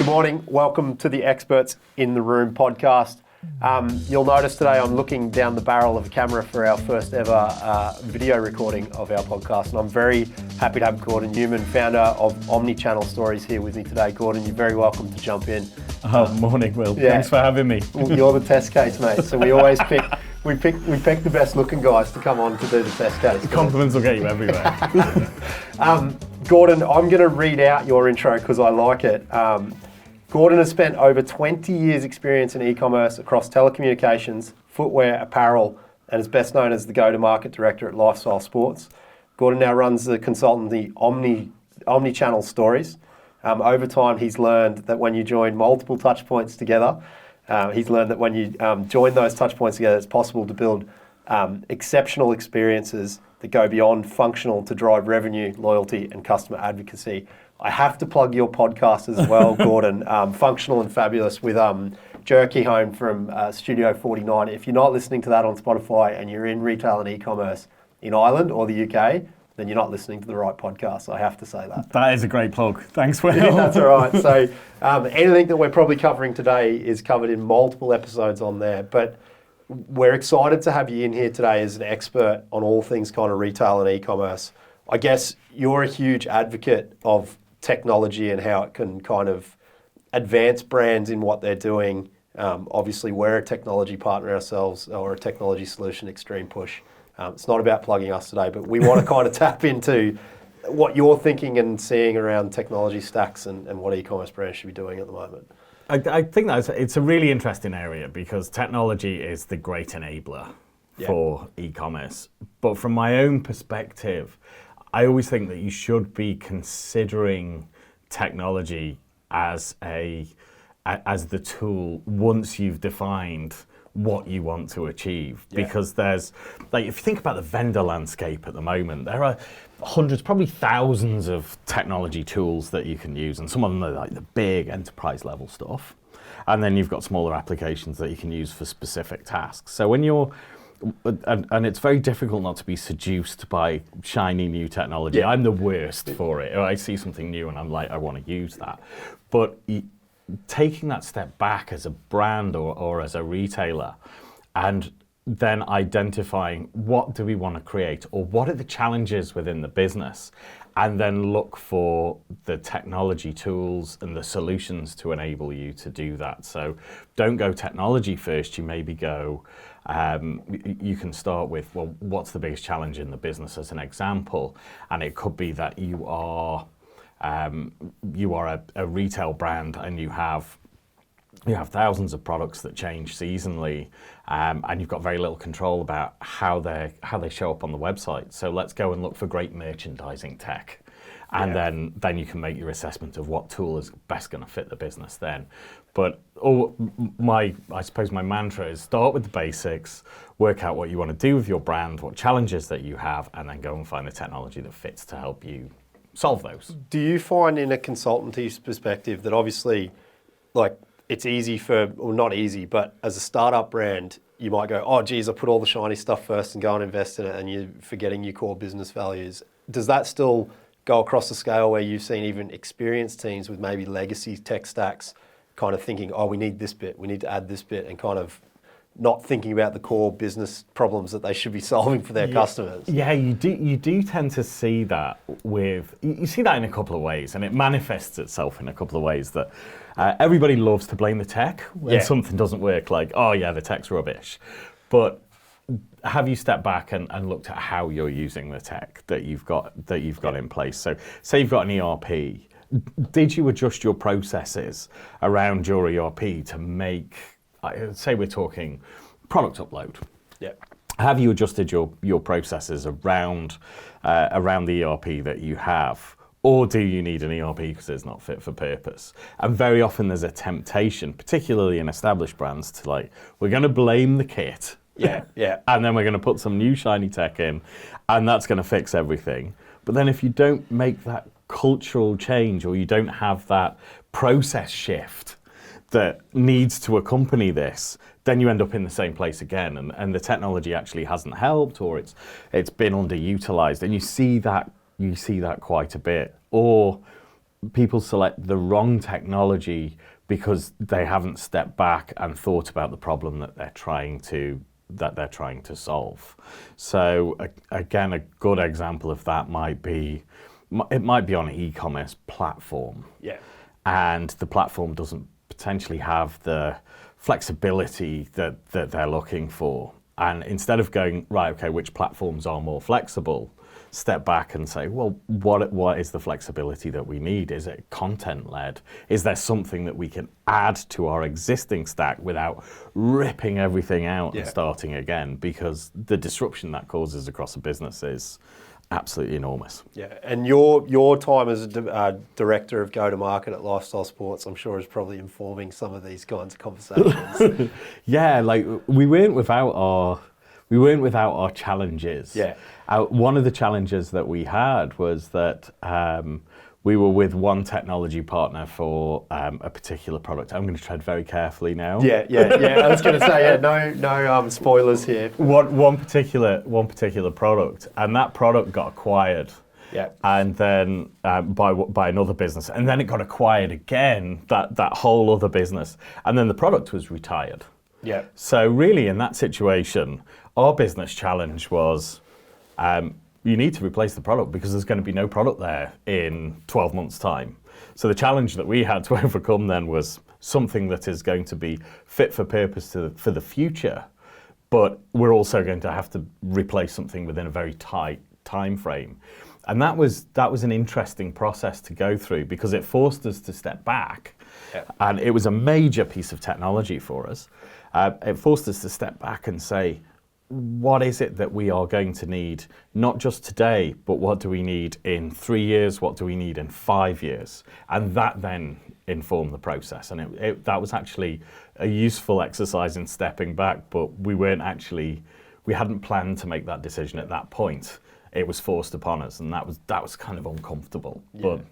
Good morning. Welcome to the Experts in the Room podcast. You'll notice today I'm looking down the barrel of a camera for our first ever video recording of our podcast, and I'm very happy to have Gordon Newman, founder of Omnichannel Stories, here with me today. Gordon, you're very welcome to jump in. Morning, Will. Yeah. Thanks for having me. You're the test case, mate. So we always pick the best looking guys to come on to do the test case. Compliments will get you everywhere. Gordon, I'm going to read out your intro because I like it. Gordon has spent over 20 years experience in e-commerce across telecommunications, footwear, apparel, and is best known as the go-to-market director at Lifestyle Sports. Gordon now runs the consultancy Omnichannel Stories. Over time, he's learned that when you join multiple touch points together, it's possible to build exceptional experiences that go beyond functional to drive revenue, loyalty, and customer advocacy. I have to plug your podcast as well, Gordon, Functional and Fabulous, with Jerky Home from Studio 49. If you're not listening to that on Spotify and you're in retail and e-commerce in Ireland or the UK, then you're not listening to the right podcast. I have to say that. That is a great plug. Thanks, Will. Yeah, that's all right. So anything that we're probably covering today is covered in multiple episodes on there. But we're excited to have you in here today as an expert on all things kind of retail and e-commerce. I guess you're a huge advocate of technology and how it can kind of advance brands in what they're doing. Obviously, we're a technology partner ourselves, or a technology solution, Extreme Push. It's not about plugging us today, but we want to kind of tap into what you're thinking and seeing around technology stacks and what e-commerce brands should be doing at the moment. I think it's a really interesting area because technology is the great enabler for e-commerce. But from my own perspective, I always think that you should be considering technology as the tool once you've defined what you want to achieve. Because there's, like, if you think about the vendor landscape at the moment, there are hundreds, probably thousands of technology tools that you can use, and some of them are like the big enterprise level stuff. And then you've got smaller applications that you can use for specific tasks. So when you're and it's very difficult not to be seduced by shiny new technology. Yeah. I'm the worst for it. I see something new and I'm like, I want to use that. But taking that step back as a brand or as a retailer, and then identifying what do we want to create, or what are the challenges within the business, and then look for the technology tools and the solutions to enable you to do that. So don't go technology first, you maybe go, you can start with, well, what's the biggest challenge in the business as an example? And it could be that you are a retail brand and you have thousands of products that change seasonally, and you've got very little control about how they show up on the website. So let's go and look for great merchandising tech. And then you can make your assessment of what tool is best going to fit the business then. But I suppose my mantra is start with the basics, work out what you want to do with your brand, what challenges that you have, and then go and find the technology that fits to help you solve those. Do you find in a consultancy's perspective that obviously, like, it's easy not easy, but as a startup brand, you might go, oh, geez, I put all the shiny stuff first and go and invest in it, and you're forgetting your core business values. Does that still go across the scale where you've seen even experienced teams with maybe legacy tech stacks kind of thinking, oh, we need this bit, we need to add this bit, and kind of not thinking about the core business problems that they should be solving for their customers? Yeah, you do tend to see that you see that in a couple of ways, and it manifests itself in a couple of ways that everybody loves to blame the tech when something doesn't work, like, oh yeah, the tech's rubbish. But have you stepped back and looked at how you're using the tech that you've got in place? So say you've got an ERP, did you adjust your processes around your ERP to make, say we're talking product upload. Yeah. Have you adjusted your processes around the ERP that you have? Or do you need an ERP because it's not fit for purpose? And very often there's a temptation, particularly in established brands, to like, we're going to blame the kit. Yeah. And then we're going to put some new shiny tech in, and that's going to fix everything. But then if you don't make that cultural change, or you don't have that process shift that needs to accompany this, then you end up in the same place again, and the technology actually hasn't helped, or it's been underutilized, and you see that quite a bit. Or people select the wrong technology because they haven't stepped back and thought about the problem that they're trying to solve. So again, a good example of that might be on an e-commerce platform. Yeah. And the platform doesn't potentially have the flexibility that they're looking for. And instead of going, right, okay, which platforms are more flexible, step back and say, well, what is the flexibility that we need? Is it content-led? Is there something that we can add to our existing stack without ripping everything out and starting again? Because the disruption that causes across a business is absolutely enormous. Yeah, and your time as a director of go-to-market at Lifestyle Sports, I'm sure, is probably informing some of these kinds of conversations. Yeah, like we weren't without our challenges. Yeah. One of the challenges that we had was that we were with one technology partner for a particular product. I'm going to tread very carefully now. Yeah. I was going to say, no spoilers here. One particular product, and that product got acquired. Yeah. And then by another business, and then it got acquired again. That whole other business, and then the product was retired. Yeah. So really, in that situation, our business challenge was, you need to replace the product because there's going to be no product there in 12 months' time. So the challenge that we had to overcome then was something that is going to be fit for purpose for the future, but we're also going to have to replace something within a very tight time frame. And that was an interesting process to go through because it forced us to step back. Yeah. And it was a major piece of technology for us. It forced us to step back and say, what is it that we are going to need, not just today, but what do we need in 3 years, what do we need in 5 years? And that then informed the process. And that was actually a useful exercise in stepping back, but we hadn't planned to make that decision at that point. It was forced upon us, and that was kind of uncomfortable. Yeah. But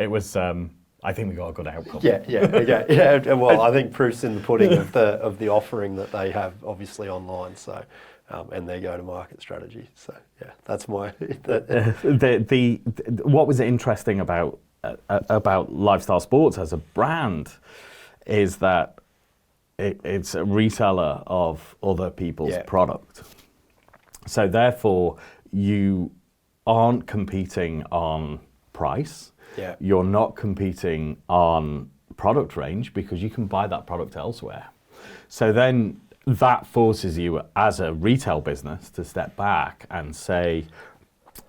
it was, I think we got a good outcome. Yeah. Well, I think proof's in the pudding of the offering that they have, obviously online. So, and their go-to-market strategy. So, yeah, that's my. What was interesting about Lifestyle Sports as a brand is that it's a reseller of other people's product. So therefore, you aren't competing on price. Yeah. You're not competing on product range because you can buy that product elsewhere. So then that forces you as a retail business to step back and say,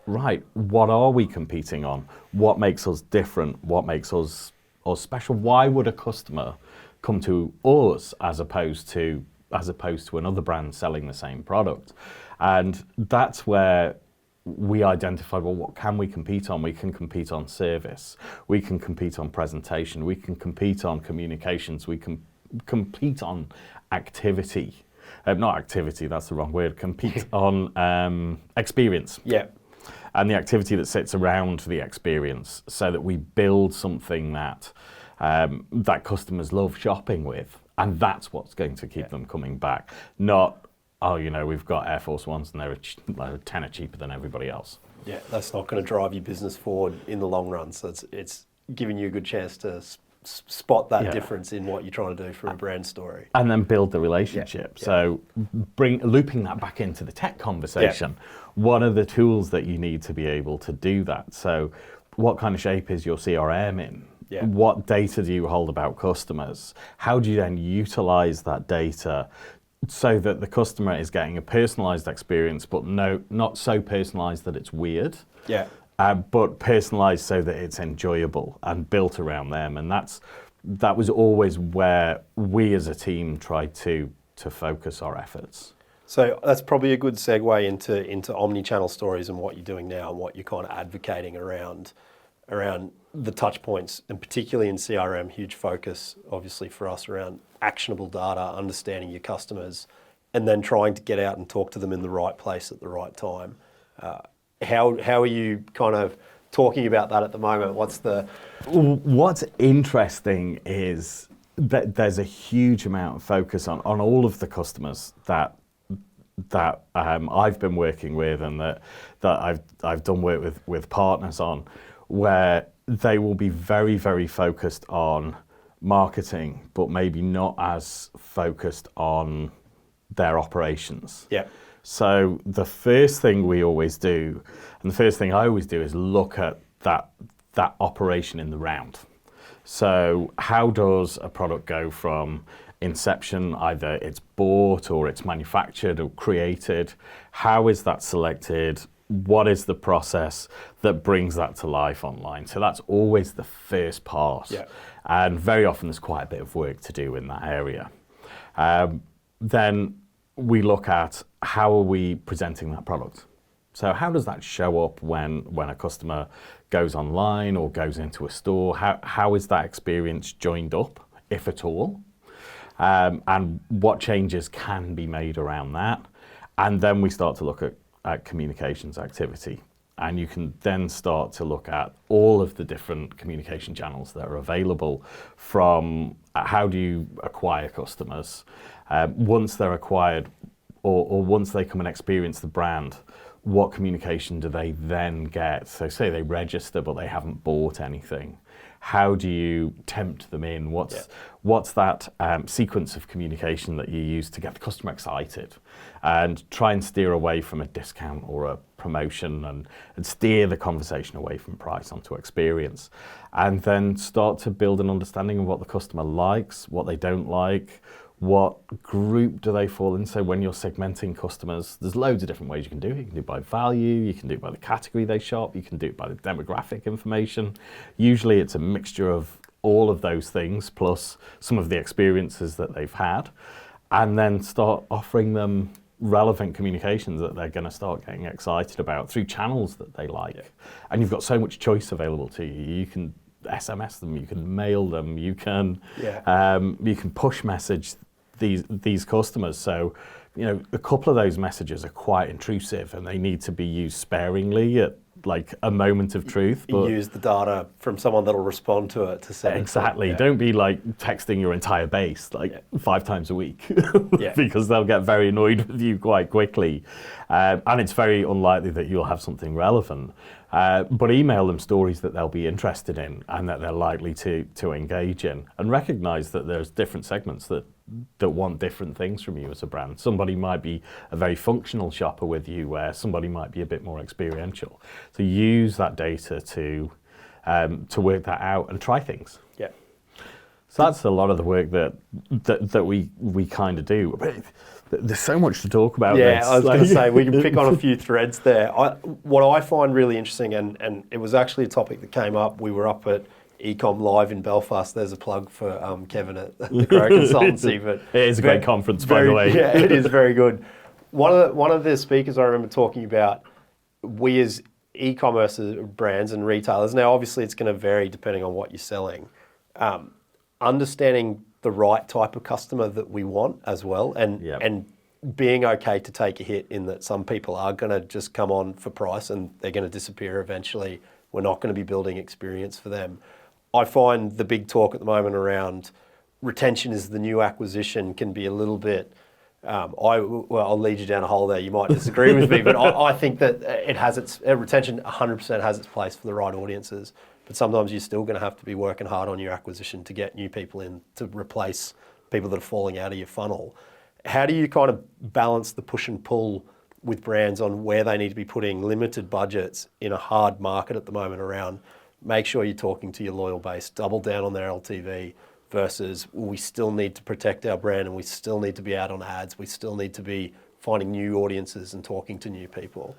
right, what are we competing on? What makes us different? What makes us special? Why would a customer come to us as opposed to another brand selling the same product? And that's where we identified, well, what can we compete on? We can compete on service. We can compete on presentation. We can compete on communications. We can compete on activity. Not activity, that's the wrong word. Compete on experience. Yeah. And the activity that sits around the experience so that we build something that customers love shopping with. And that's what's going to keep them coming back. Not, we've got Air Force Ones and they're a tenner cheaper than everybody else. Yeah, that's not going to drive your business forward in the long run. So it's giving you a good chance to spot that difference in what you're trying to do for a brand story. And then build the relationship. Yeah. So looping that back into the tech conversation, what are the tools that you need to be able to do that? So what kind of shape is your CRM in? Yeah. What data do you hold about customers? How do you then utilize that data so that the customer is getting a personalized experience, but not so personalized that it's weird? Yeah. But personalized so that it's enjoyable and built around them. And that was always where we as a team tried to focus our efforts. So that's probably a good segue into Omnichannel Stories and what you're doing now and what you're kind of advocating around the touch points, and particularly in CRM, huge focus obviously for us around actionable data, understanding your customers, and then trying to get out and talk to them in the right place at the right time. How are you kind of talking about that at the moment? What's interesting is that there's a huge amount of focus on all of the customers that I've been working with and that I've done work with partners on. where they will be very, very focused on marketing, but maybe not as focused on their operations. Yeah. So the first thing we always do, and the first thing I always do, is look at that operation in the round. So how does a product go from inception, either it's bought or it's manufactured or created? How is that selected? What is the process that brings that to life online? So that's always the first part. Yeah. And very often there's quite a bit of work to do in that area. Then we look at how are we presenting that product. So how does that show up when a customer goes online or goes into a store? How is that experience joined up, if at all? And what changes can be made around that? And then we start to look at communications activity. And you can then start to look at all of the different communication channels that are available, from how do you acquire customers, once they're acquired or once they come and experience the brand, what communication do they then get? So say they register but they haven't bought anything. How do you tempt them in? What's that sequence of communication that you use to get the customer excited, and try and steer away from a discount or a promotion, and steer the conversation away from price onto experience, and then start to build an understanding of what the customer likes, what they don't like, what group do they fall in. So when you're segmenting customers, there's loads of different ways you can do it. You can do it by value, you can do it by the category they shop, you can do it by the demographic information. Usually it's a mixture of all of those things plus some of the experiences that they've had, and then start offering them relevant communications that they're going to start getting excited about through channels that they like. Yeah. And you've got so much choice available to you. You can SMS them, you can mail them, you can push message these customers. So, a couple of those messages are quite intrusive and they need to be used sparingly at like a moment of truth. But you use the data from someone that'll respond to it to send exactly. Yeah. Don't be like texting your entire base 5 times a week because they'll get very annoyed with you quite quickly. And it's very unlikely that you'll have something relevant. But email them stories that they'll be interested in and that they're likely to engage in, and recognize that there's different segments that want different things from you as a brand. Somebody might be a very functional shopper with you, where somebody might be a bit more experiential. So use that data to work that out and try things. Yeah. So that's a lot of the work that we kind of do. But there's so much to talk about. Yeah, I was going to say, we can pick on a few threads there. What I find really interesting, and it was actually a topic that came up, we were up at eCom Live in Belfast. There's a plug for Kevin at the Grow Consultancy. But it is a great conference, by the way. Yeah, it is very good. One of the speakers I remember talking about, we as e-commerce brands and retailers, now obviously it's going to vary depending on what you're selling, understanding the right type of customer that we want as well, and being okay to take a hit in that some people are going to just come on for price and they're going to disappear eventually. We're not going to be building experience for them. I find the big talk at the moment around retention is the new acquisition can be a little bit, I'll lead you down a hole there. You might disagree with me, but I think that retention 100% has its place for the right audiences. But sometimes you're still going to have to be working hard on your acquisition to get new people in to replace people that are falling out of your funnel. How do you kind of balance the push and pull with brands on where they need to be putting limited budgets in a hard market at the moment around make sure you're talking to your loyal base, double down on their LTV, versus we still need to protect our brand and we still need to be out on ads, we still need to be finding new audiences and talking to new people?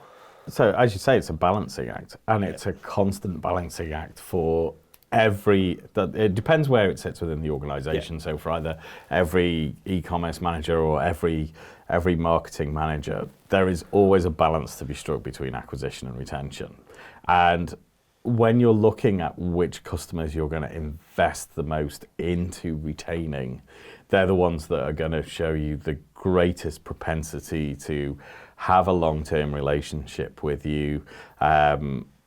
So as you say, it's a balancing act, and it's a constant balancing act for it depends where it sits within the organization. Yeah. So for either every e-commerce manager or every marketing manager, there is always a balance to be struck between acquisition and retention. And when you're looking at which customers you're going to invest the most into retaining, they're the ones that are going to show you the greatest propensity to have a long-term relationship with you.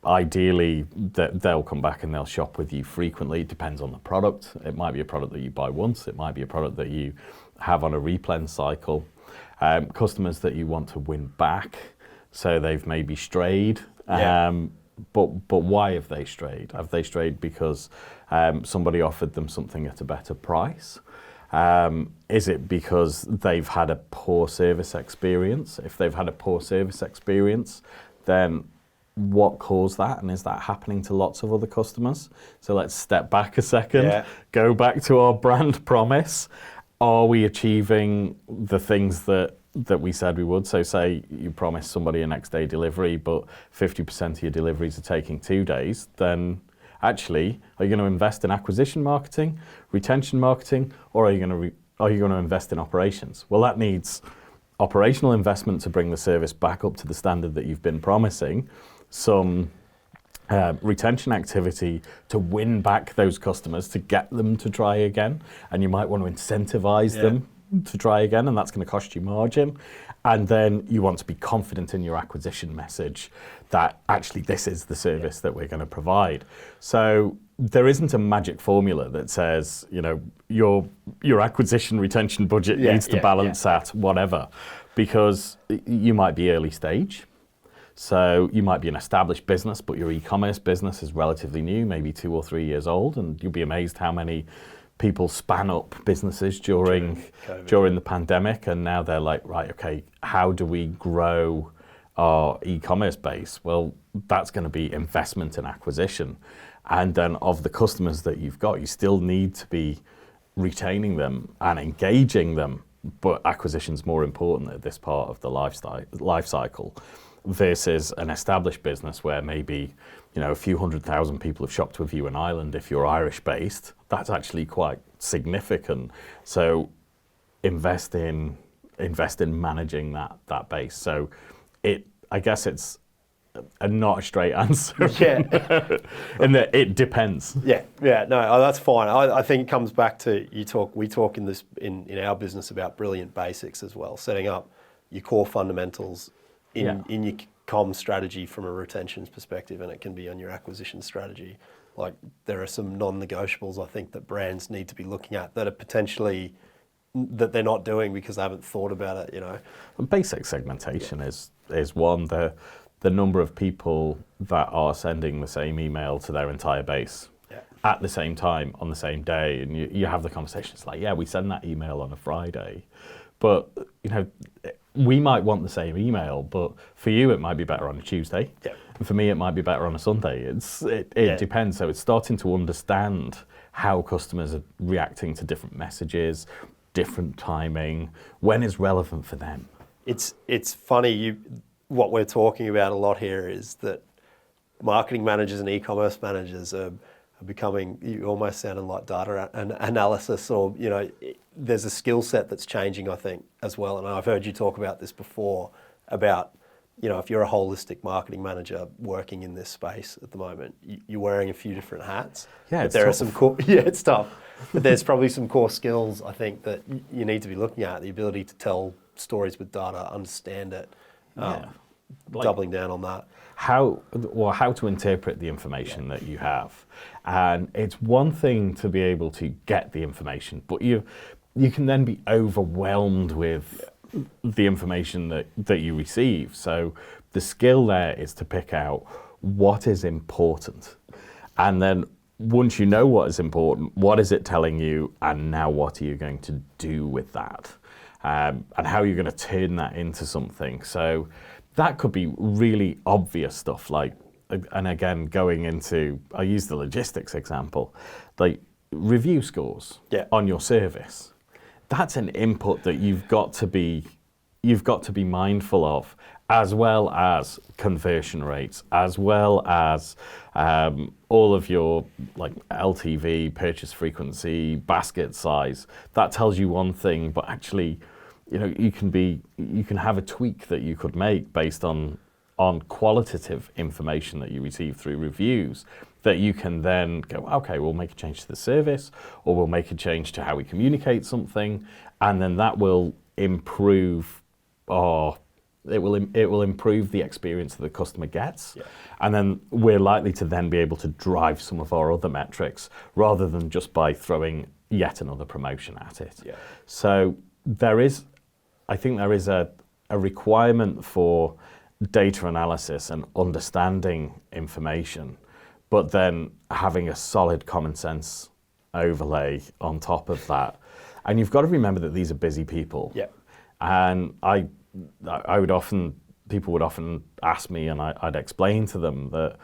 Ideally, they'll come back and they'll shop with you frequently. It depends on the product. It might be a product that you buy once. It might be a product that you have on a replenish cycle. Customers that you want to win back, so they've maybe strayed. But why have they strayed? Have they strayed because somebody offered them something at a better price? Is it because they've had a poor service experience? If they've had a poor service experience, then what caused that, and is that happening to lots of other customers? So let's step back a second, go back to our brand promise. Are we achieving the things that we said we would? So say you promise somebody a next day delivery, but 50% of your deliveries are taking 2 days, then actually, are you going to invest in acquisition marketing, retention marketing, or are you going to invest in operations? Well, that needs operational investment to bring the service back up to the standard that you've been promising, some retention activity to win back those customers, to get them to try again, and you might want to incentivize them to try again, and that's going to cost you margin. And then you want to be confident in your acquisition message that actually this is the service that we're going to provide. So there isn't a magic formula that says, you know, your acquisition retention budget needs to balance at whatever, because you might be early stage. So you might be an established business, but your e-commerce business is relatively new, maybe 2 or 3 years old, and you'll be amazed how many people span up businesses during the pandemic, and now they're like, right, okay, how do we grow our e-commerce base? Well, that's going to be investment in acquisition. And then of the customers that you've got, you still need to be retaining them and engaging them, but acquisition's more important at this part of the life cycle versus an established business where maybe, you know, a few 100,000 people have shopped with you in Ireland. If you're Irish based, that's actually quite significant. So invest in managing that base. So I guess it's not a straight answer. And that it depends. No, that's fine. I think it comes back to we talk in our business about brilliant basics as well, setting up your core fundamentals in your comm strategy from a retention perspective, and it can be on your acquisition strategy. Like, there are some non-negotiables I think that brands need to be looking at that are potentially that they're not doing because they haven't thought about it, you know. Basic segmentation is one. The number of people that are sending the same email to their entire base at the same time on the same day, and you have the conversations like, we send that email on a Friday, but you know, we might want the same email, but for you it might be better on a Tuesday, and for me it might be better on a Sunday. It depends. So it's starting to understand how customers are reacting to different messages, different timing, when is relevant for them. It's funny, what we're talking about a lot here is that marketing managers and e-commerce managers are becoming, you almost sounding like data analysis, or, you know, there's a skill set that's changing, I think, as well. And I've heard you talk about this before, about, you know, if you're a holistic marketing manager working in this space at the moment, you're wearing a few different hats. There are some core, it's tough. But there's probably some core skills, I think, that you need to be looking at. The ability to tell stories with data, understand it, doubling down on that. How to interpret the information that you have. And it's one thing to be able to get the information, but you can then be overwhelmed with the information that you receive. So the skill there is to pick out what is important. And then once you know what is important, what is it telling you, and now what are you going to do with that? And how are you going to turn that into something? So that could be really obvious stuff, like, and again, going into, I use the logistics example, like review scores on your service. That's an input that you've got to be mindful of, as well as conversion rates, as well as all of your like LTV, purchase frequency, basket size. That tells you one thing, but actually, you know, you can have a tweak that you could make based on qualitative information that you receive through reviews, that you can then go, okay, we'll make a change to the service, or we'll make a change to how we communicate something, and then that will improve it will improve the experience that the customer gets. And then we're likely to then be able to drive some of our other metrics rather than just by throwing yet another promotion at it. So I think there is a requirement for data analysis and understanding information, but then having a solid common sense overlay on top of that. And you've got to remember that these are busy people. Yeah. And people would often ask me, and I'd explain to them that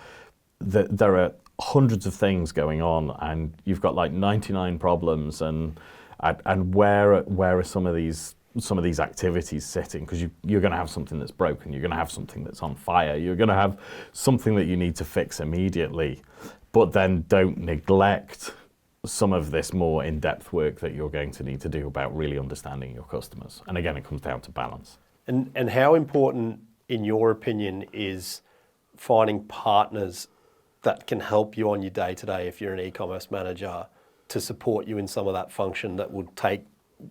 there are hundreds of things going on, and you've got like 99 problems, and where are some of these activities sitting? Because you're going to have something that's broken, you're going to have something that's on fire, you're going to have something that you need to fix immediately, but then don't neglect some of this more in-depth work that you're going to need to do about really understanding your customers. And again, it comes down to balance. And how important, in your opinion, is finding partners that can help you on your day-to-day if you're an e-commerce manager to support you in some of that function that would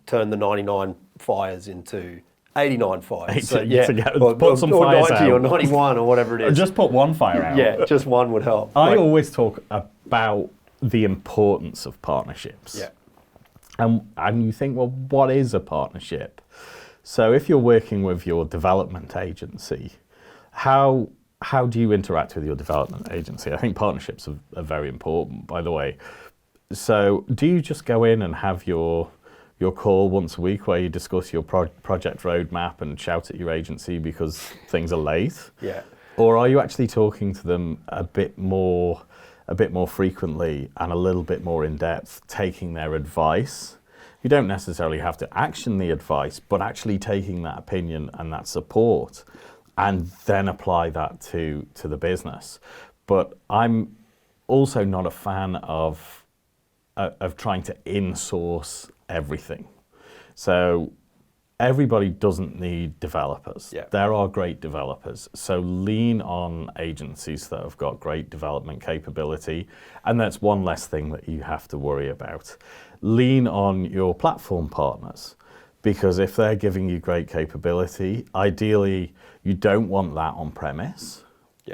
turn the 99 fires into 89 fires. Put some or fires 90 out. or 91 or whatever it is. Just put one fire out. Yeah, just one would help. I always talk about the importance of partnerships. Yeah. And you think, well, what is a partnership? So if you're working with your development agency, how do you interact with your development agency? I think partnerships are very important, by the way. So do you just go in and have your call once a week where you discuss your project roadmap and shout at your agency because things are late? Yeah. Or are you actually talking to them a bit more frequently and a little bit more in depth, taking their advice? You don't necessarily have to action the advice, but actually taking that opinion and that support and then apply that to the business. But I'm also not a fan of trying to in-source everything. So everybody doesn't need developers. Yeah. There are great developers. So lean on agencies that have got great development capability, and that's one less thing that you have to worry about. Lean on your platform partners, because if they're giving you great capability, ideally you don't want that on premise,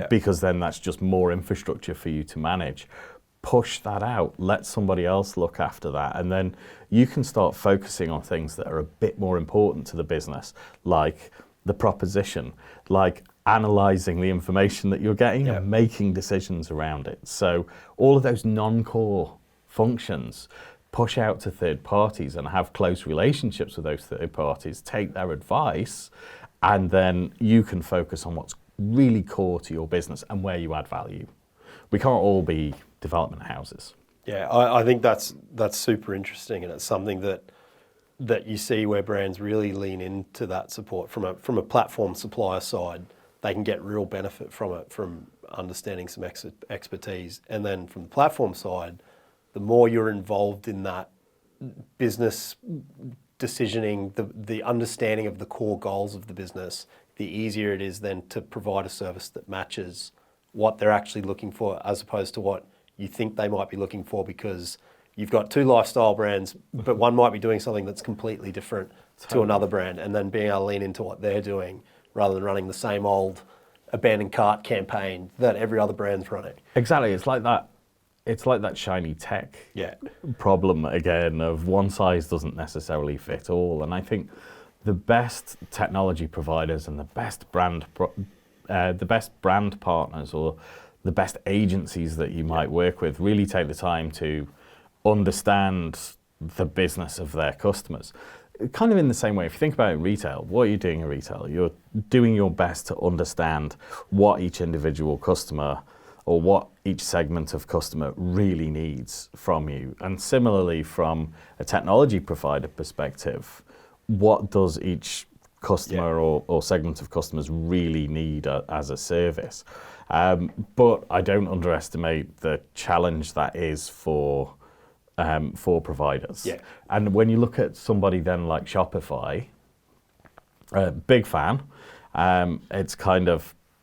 because then that's just more infrastructure for you to manage. Push that out, let somebody else look after that, and then you can start focusing on things that are a bit more important to the business, like the proposition, like analyzing the information that you're getting and making decisions around it. So all of those non-core functions, push out to third parties and have close relationships with those third parties, take their advice, and then you can focus on what's really core to your business and where you add value. We can't all be development houses. Yeah, I think that's super interesting, and it's something that you see where brands really lean into that support from a platform supplier side. They can get real benefit from it, from understanding some expertise, and then from the platform side, the more you're involved in that business decisioning, the understanding of the core goals of the business, the easier it is then to provide a service that matches what they're actually looking for, as opposed to what you think they might be looking for, because you've got two lifestyle brands, but one might be doing something that's completely different to another brand, and then being able to lean into what they're doing rather than running the same old abandoned cart campaign that every other brand's running. Exactly. It's like that shiny tech problem again of one size doesn't necessarily fit all. And I think the best technology providers and the best brand partners or the best agencies that you might work with really take the time to understand the business of their customers. Kind of in the same way, if you think about it in retail, what are you doing in retail? You're doing your best to understand what each individual customer or what each segment of customer really needs from you. And similarly, from a technology provider perspective, what does each customer or segment of customers really need as a service? But I don't underestimate the challenge that is for providers. Yeah. And when you look at somebody then like Shopify, big fan,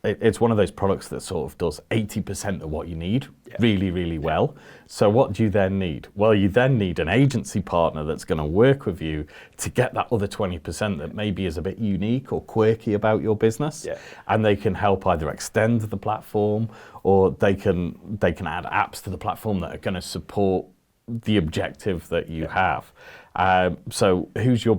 it's one of those products that sort of does 80% of what you need really, really well. So what do you then need? Well, you then need an agency partner that's going to work with you to get that other 20% that maybe is a bit unique or quirky about your business. Yeah. And they can help either extend the platform, or they can add apps to the platform that are going to support the objective that you have. So who's your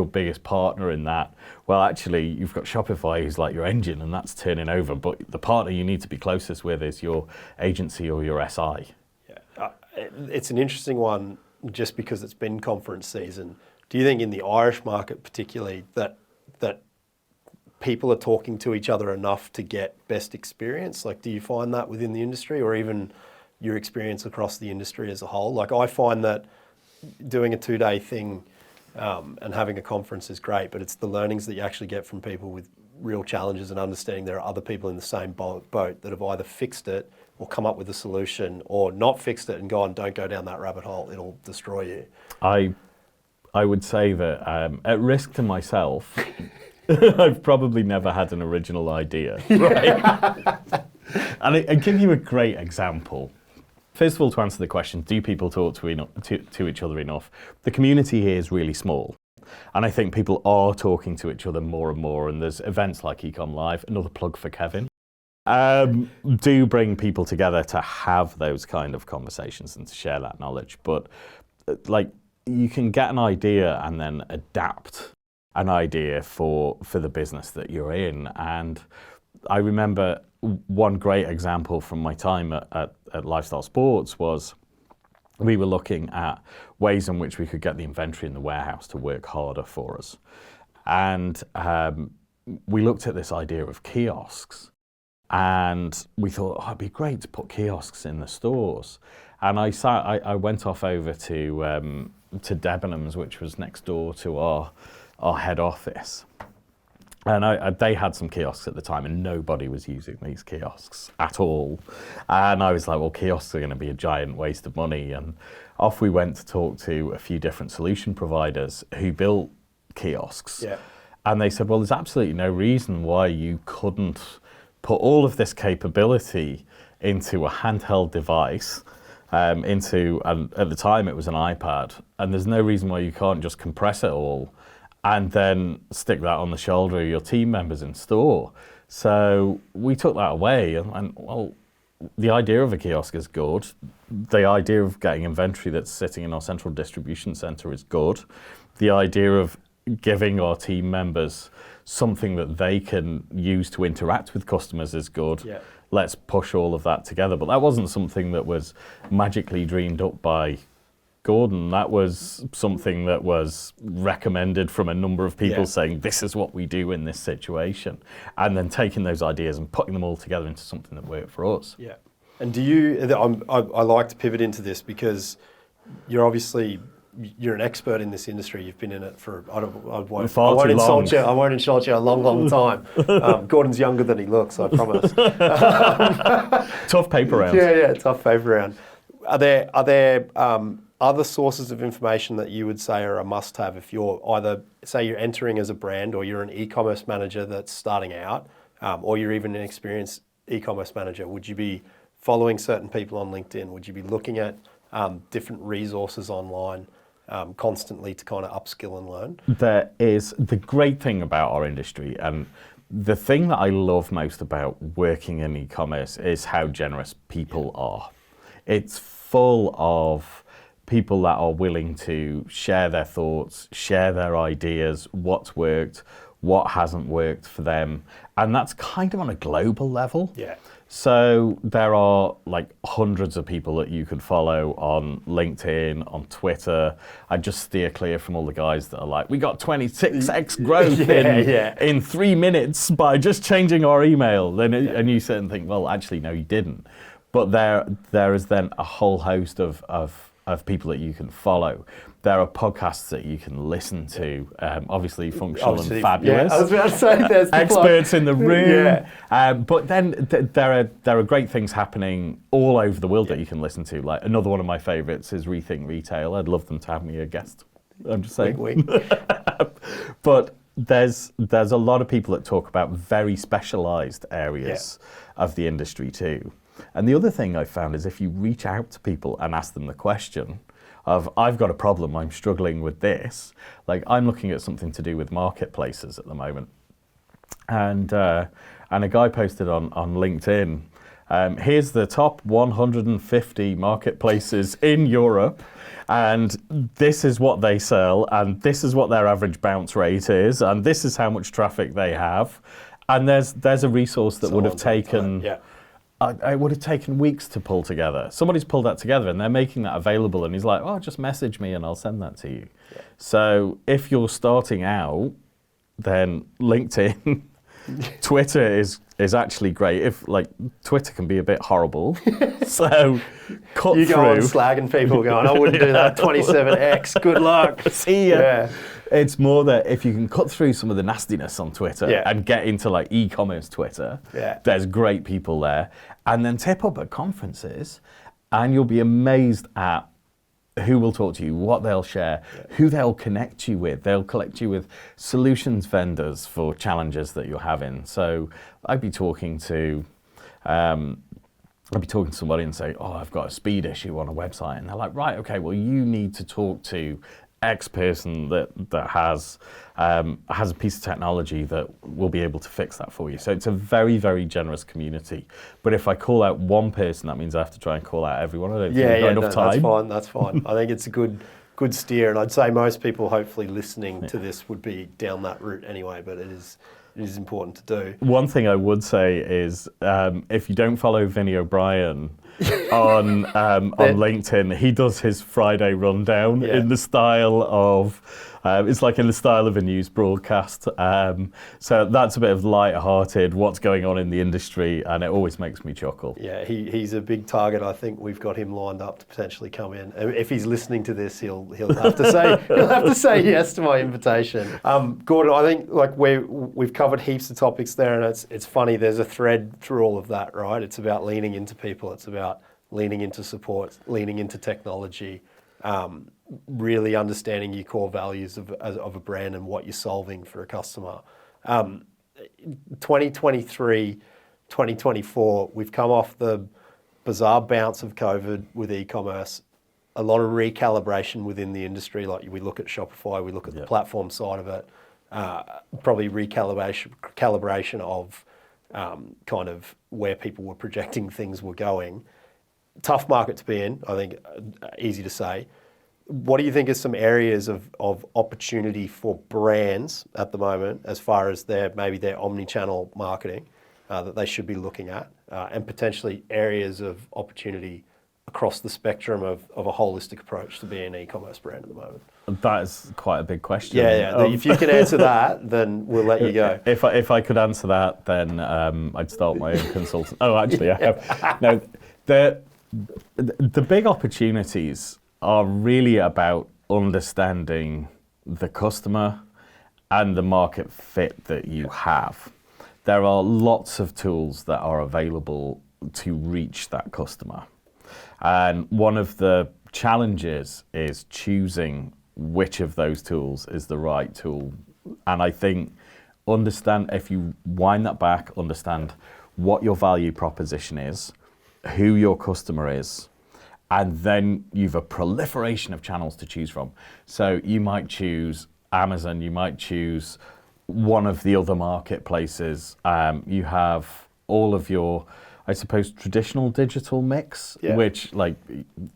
biggest partner in that? Well, actually, you've got Shopify, who's like your engine, and that's turning over. But the partner you need to be closest with is your agency or your SI. Yeah, it's an interesting one just because it's been conference season. Do you think in the Irish market particularly that people are talking to each other enough to get best experience? Like, do you find that within the industry or even your experience across the industry as a whole? Like, I find that doing a 2-day thing and having a conference is great, but it's the learnings that you actually get from people with real challenges and understanding there are other people in the same boat that have either fixed it or come up with a solution or not fixed it and gone, don't go down that rabbit hole, it'll destroy you. I would say that at risk to myself, I've probably never had an original idea, right? And I give you a great example. First of all, to answer the question, do people talk to each other enough? The community here is really small. And I think people are talking to each other more and more. And there's events like Ecom Live, another plug for Kevin, do bring people together to have those kind of conversations and to share that knowledge. But like, you can get an idea and then adapt an idea for the business that you're in. And I remember one great example from my time at Lifestyle Sports was we were looking at ways in which we could get the inventory in the warehouse to work harder for us. And we looked at this idea of kiosks. And we thought, oh, it'd be great to put kiosks in the stores. And I went off over to Debenhams, which was next door to our head office. And they had some kiosks at the time, and nobody was using these kiosks at all. And I was like, well, kiosks are going to be a giant waste of money. And off we went to talk to a few different solution providers who built kiosks. Yeah. And they said, well, there's absolutely no reason why you couldn't put all of this capability into a handheld device, and at the time it was an iPad, and there's no reason why you can't just compress it all and then stick that on the shoulder of your team members in store. So we took that away, and well, the idea of a kiosk is good. The idea of getting inventory that's sitting in our central distribution center is good. The idea of giving our team members something that they can use to interact with customers is good. Yeah. Let's push all of that together. But that wasn't something that was magically dreamed up by Gordon. That was something that was recommended from a number of people saying, this is what we do in this situation. And then taking those ideas and putting them all together into something that worked for us. Yeah. And do you, I like to pivot into this because you're an expert in this industry. You've been in it for, I won't insult you a long, long time. Gordon's younger than he looks, I promise. Tough paper round. Yeah, tough paper round. Are there other sources of information that you would say are a must-have if you're either, say you're entering as a brand or you're an e-commerce manager that's starting out, or you're even an experienced e-commerce manager? Would you be following certain people on LinkedIn? Would you be looking at different resources online constantly to kind of upskill and learn? There is the great thing about our industry, and the thing that I love most about working in e-commerce is how generous people are. It's full of people that are willing to share their thoughts, share their ideas, what's worked, what hasn't worked for them. And that's kind of on a global level. Yeah. So there are like hundreds of people that you could follow on LinkedIn, on Twitter. I just steer clear from all the guys that are like, we got 26x growth in 3 minutes by just changing our email. And you sit and think, well, actually, no, you didn't. But there is then a whole host of people that you can follow. There are podcasts that you can listen to, obviously Functional and Fabulous. Yeah, I was about to say there's experts in the room. But then there are great things happening all over the world that you can listen to. Like another one of my favorites is Rethink Retail. I'd love them to have me a guest. I'm just saying. Wink. But there's a lot of people that talk about very specialized areas of the industry too. And the other thing I found is if you reach out to people and ask them the question of, I've got a problem, I'm struggling with this. Like I'm looking at something to do with marketplaces at the moment. And a guy posted on LinkedIn, here's the top 150 marketplaces in Europe. and this is what they sell, and this is what their average bounce rate is, and this is how much traffic they have. And there's a resource that would have taken it would have taken weeks to pull together. Somebody's pulled that together and they're making that available, and he's like, oh, just message me and I'll send that to you. Yeah. So if you're starting out, then LinkedIn, Twitter is actually great. If like Twitter can be a bit horrible, so cut you through. go on slagging people, going, I wouldn't do that. 27x, good luck. See ya. Yeah. It's more that if you can cut through some of the nastiness on Twitter and get into like e-commerce Twitter, there's great people there, and then tip up at conferences, and you'll be amazed at who will talk to you, what they'll share, who they'll connect you with. They'll connect you with solutions vendors for challenges that you're having. So I'd be talking to somebody and say, oh, I've got a speed issue on a website. And they're like, right, okay, well, you need to talk to X person that has a piece of technology that will be able to fix that for you. So it's a very, very generous community. But if I call out one person, that means I have to try and call out everyone. I don't think I've got enough time. That's fine. I think it's a good steer, and I'd say most people hopefully listening to this would be down that route anyway, but it is important to do. One thing I would say is if you don't follow Vinny O'Brien on LinkedIn, he does his Friday rundown in the style of it's like in the style of a news broadcast. So that's a bit of light-hearted, what's going on in the industry, and it always makes me chuckle. Yeah, he's a big target. I think we've got him lined up to potentially come in. If he's listening to this, he'll have to say yes to my invitation. Gordon, I think like we've covered heaps of topics there, and it's funny. There's a thread through all of that, right? It's about leaning into people. It's about leaning into support, leaning into technology. Really understanding your core values of a brand and what you're solving for a customer. 2023, 2024, we've come off the bizarre bounce of COVID with e-commerce, a lot of recalibration within the industry. Like we look at Shopify, we look at the platform side of it, probably calibration of kind of where people were projecting things were going. Tough market to be in, I think, easy to say. What do you think are some areas of opportunity for brands at the moment as far as their omni-channel marketing that they should be looking at, and potentially areas of opportunity across the spectrum of a holistic approach to being an e-commerce brand at the moment? That is quite a big question. Yeah. If you can answer that, then we'll let you go. If I could answer that, then I'd start my own consultant. Oh, actually, I have. No, the big opportunities are really about understanding the customer and the market fit that you have. There are lots of tools that are available to reach that customer. And one of the challenges is choosing which of those tools is the right tool. And I think if you wind that back, understand what your value proposition is, who your customer is, and then you've a proliferation of channels to choose from. So you might choose Amazon, you might choose one of the other marketplaces. You have all of your, I suppose, traditional digital mix, which like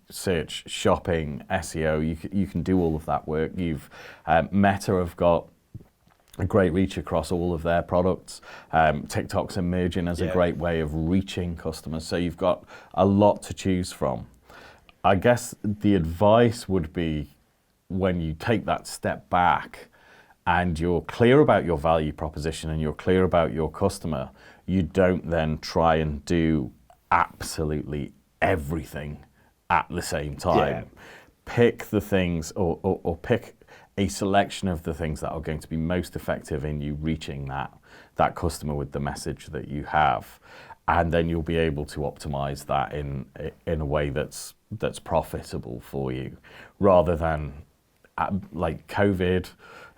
search, shopping, SEO, you can do all of that work. Meta have got a great reach across all of their products. TikTok's emerging as a great way of reaching customers. So you've got a lot to choose from. I guess the advice would be when you take that step back and you're clear about your value proposition and you're clear about your customer, you don't then try and do absolutely everything at the same time. Pick the things or pick a selection of the things that are going to be most effective in you reaching that customer with the message that you have. And then you'll be able to optimize that in a way that's profitable for you, rather than like COVID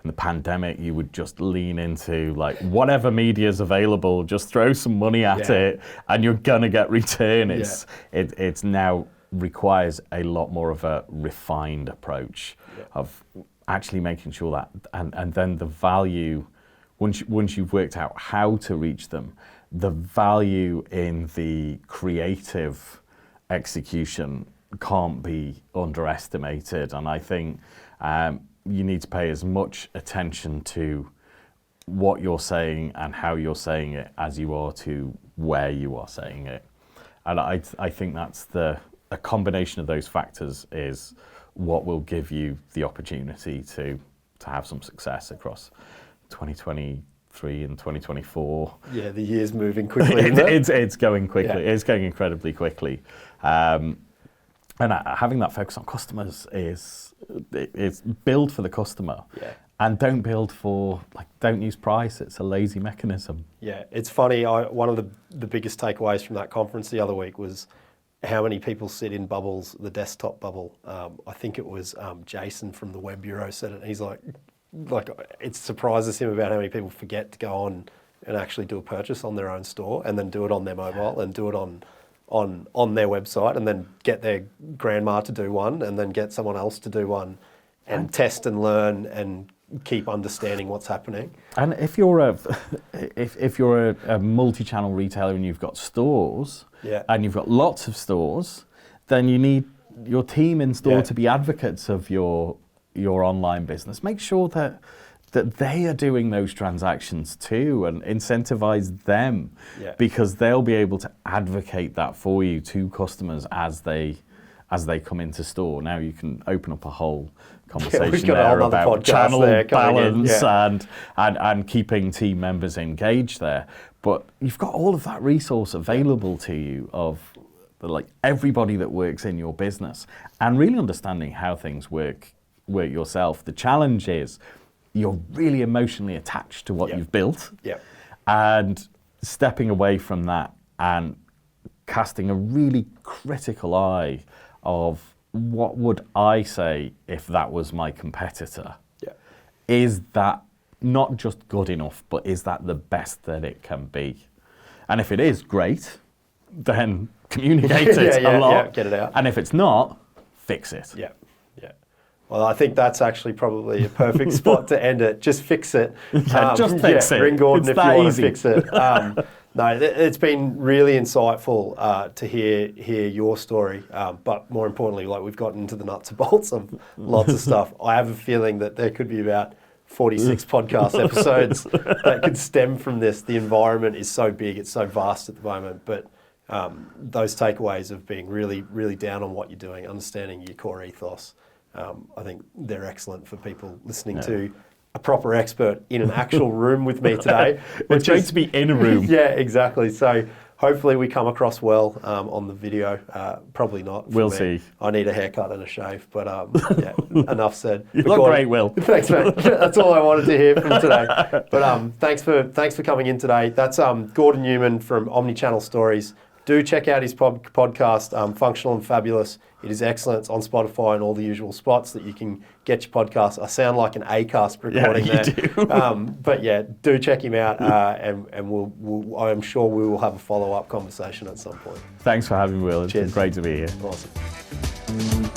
and the pandemic, you would just lean into like whatever media is available, just throw some money at it, and you're gonna get return. It's now requires a lot more of a refined approach of actually making sure that, and then the value, once you've worked out how to reach them, the value in the creative execution can't be underestimated. And I think you need to pay as much attention to what you're saying and how you're saying it as you are to where you are saying it. And I think that's a combination of those factors is what will give you the opportunity to have some success across 2023 and 2024. Yeah, the year's moving quickly, isn't it? It's going quickly. Yeah. It's going incredibly quickly. And having that focus on customers is build for the customer. Yeah. And don't build for, don't use price. It's a lazy mechanism. Yeah, it's funny. One of the biggest takeaways from that conference the other week was how many people sit in bubbles, the desktop bubble. I think it was Jason from the Web Bureau said it. And he's like it surprises him about how many people forget to go on and actually do a purchase on their own store and then do it on their mobile and do it on their website and then get their grandma to do one and then get someone else to do one and test and learn and keep understanding what's happening. And if you're a multi-channel retailer and you've got stores and you've got lots of stores, then you need your team in store to be advocates of your online business. Make sure that they are doing those transactions too and incentivize them because they'll be able to advocate that for you to customers as they come into store. Now you can open up a whole conversation there about channel balance and keeping team members engaged there. But you've got all of that resource available to you of everybody that works in your business and really understanding how things work yourself. The challenge is you're really emotionally attached to what you've built and stepping away from that and casting a really critical eye of what would I say if that was my competitor? Is that not just good enough, but is that the best that it can be? And if it is, great, then communicate it a lot. Get it out. And if it's not, fix it. Yeah. Well, I think that's actually probably a perfect spot to end it. Just fix it. Just fix it. Ring Gordon it's if you want easy. to fix it. No, it's been really insightful to hear your story, but more importantly, we've gotten into the nuts and bolts of lots of stuff. I have a feeling that there could be about 46 podcast episodes that could stem from this. The environment is so big, it's so vast at the moment, but those takeaways of being really, really down on what you're doing, understanding your core ethos, I think they're excellent for people listening to a proper expert in an actual room with me today. It's great to be in a room. Yeah, exactly. So hopefully we come across well on the video. Probably not. We'll see. I need a haircut and a shave, but enough said. You look great, Will. Thanks, mate. That's all I wanted to hear from today. But thanks for coming in today. That's Gordon Newman from Omnichannel Stories. Do check out his podcast, Functional and Fabulous. It is excellent. It's on Spotify and all the usual spots that you can get your podcast. I sound like an Acast recording there. Do. But do check him out, and I'm sure we will have a follow-up conversation at some point. Thanks for having me, Will. It's Cheers. been great to be here. Awesome.